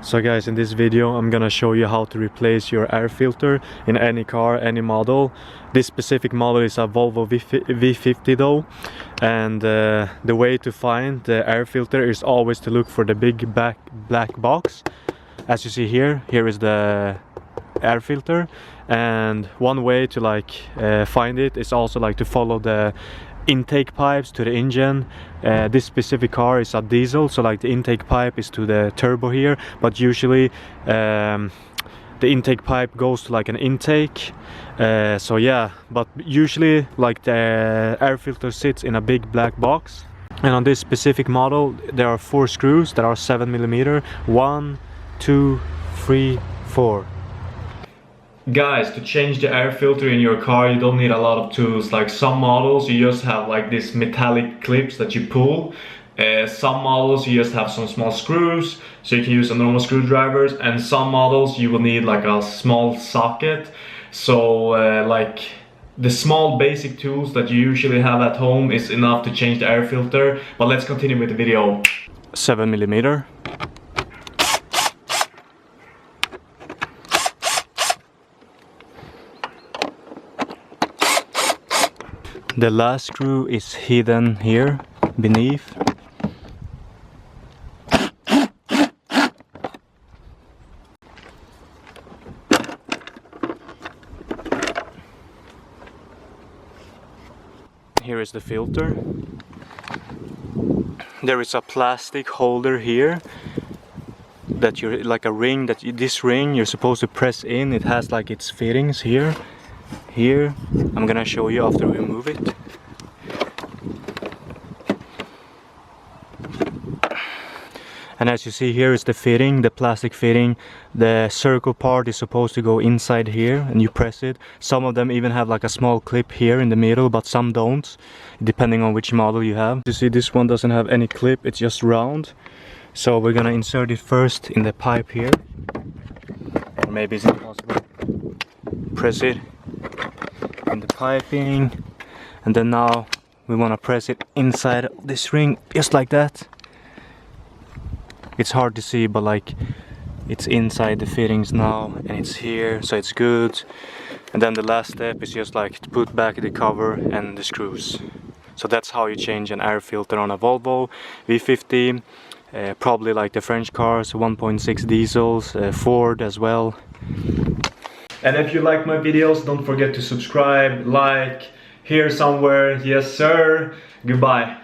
So guys, in this video I'm gonna show you how to replace your air filter in any car, any model. This specific model is a Volvo V50 though, and the way to find the air filter is always to look for the big black box. As you see here is the air filter, and one way to find it is also to follow the intake pipes to the engine. This specific car is a diesel, so the intake pipe is to the turbo here, but usually the intake pipe goes to an intake. So yeah, but usually the air filter sits in a big black box. And on this specific model there are 4 screws that are 7mm. 1, 2, 3, 4. Guys, to change the air filter in your car you don't need a lot of tools. Some models you just have these metallic clips that you pull. Some models you just have some small screws, so you can use a normal screwdrivers, and some models you will need a small socket. So the small basic tools that you usually have at home is enough to change the air filter. But let's continue with the video. 7mm. The last screw is hidden here beneath. Here is the filter. There is a plastic holder here that you're a ring this ring you're supposed to press in. It has its fittings here. Here, I'm gonna show you after we remove it. And as you see, here is the fitting, the plastic fitting. The circle part is supposed to go inside here, and you press it. Some of them even have a small clip here in the middle, but some don't, depending on which model you have. You see, this one doesn't have any clip, it's just round. So we're gonna insert it first in the pipe here. Or maybe it's impossible. Press it in the piping, and then now we want to press it inside this ring, just like that. It's hard to see, but it's inside the fittings now, and it's here, so it's good. And then the last step is just to put back the cover and the screws. So that's how you change an air filter on a Volvo V50, probably the French cars, 1.6 diesels, Ford as well. And if you like my videos, don't forget to subscribe, here somewhere, yes sir. Goodbye.